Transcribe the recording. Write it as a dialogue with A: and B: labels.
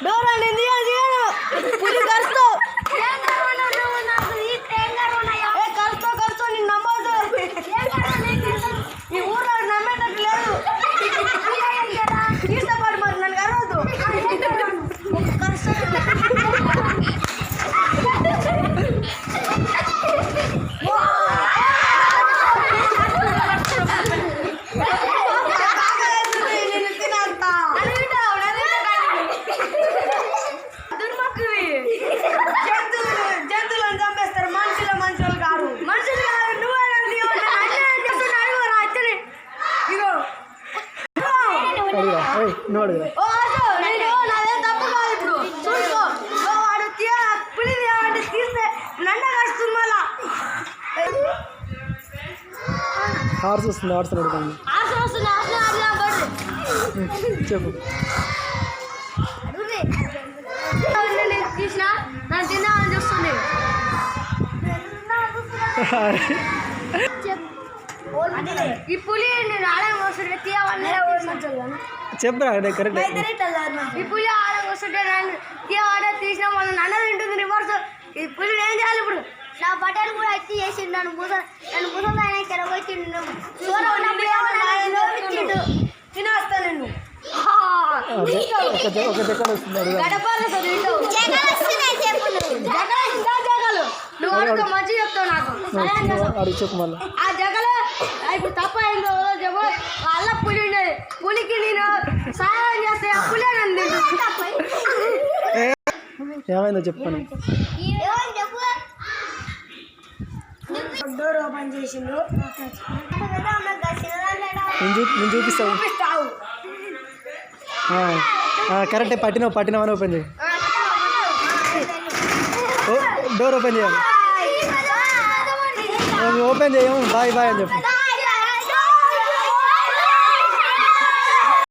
A: door అనేది పులి కరుస్తూ కరుస్తూ నేను నమ్మదు ఈ ఊర్లో నమ్మేటట్టు లేదు ఇష్టపడి మరి నన్ను కరవద్దు జంతువులను చంపేస్తారు మనుషులు కాదు నాదేం తప్పు కాదు ఇప్పుడు చూసుకో వాడు పులి తీస్తే నన్ను కడుస్తుంది మళ్ళా
B: హార్స్ వస్తుంది చెప్పు
A: తీసిన నన్ను తిన్నామని చూస్తుంది ఈ పులి నేను ఆలయం వస్తుంటే తీయవన్నీ
B: చెప్పరా కరెక్ట్
A: ఈ పులి ఆలయం వస్తుంటే నన్ను తీయవాడే తీసిన వాళ్ళు నన్ను తింటుంది రివర్స్ ఈ పులి ఏం చేయాలి ఇప్పుడు నా బట్టలు కూడా ఎత్తి చేసి నన్ను ముసలి కెరగొచ్చిండు తినేస్తా నేను
B: ఒక జగన్ వస్తుంది
A: నువ్వు అనుకో మంచి చెప్తావు నాకు
B: చెప్పు మళ్ళీ
A: ఆ జగలు ఇప్పుడు తప్ప అయిందో చెప్పు వాళ్ళ పులి ఉండేది పులికి నేను సహాయం చేస్తే ఆ పులి నన్ను
B: ఏమైందో చెప్పాను
A: డోర్ ఓపెన్ చేసిండు
B: నేను చూపిస్తావు కరెక్టే పట్టినావు అని ఓపెన్ చేయి డోర్ ఓపెన్ చేయాలి ఓపెన్ చేయము బాయ్ అని చెప్పు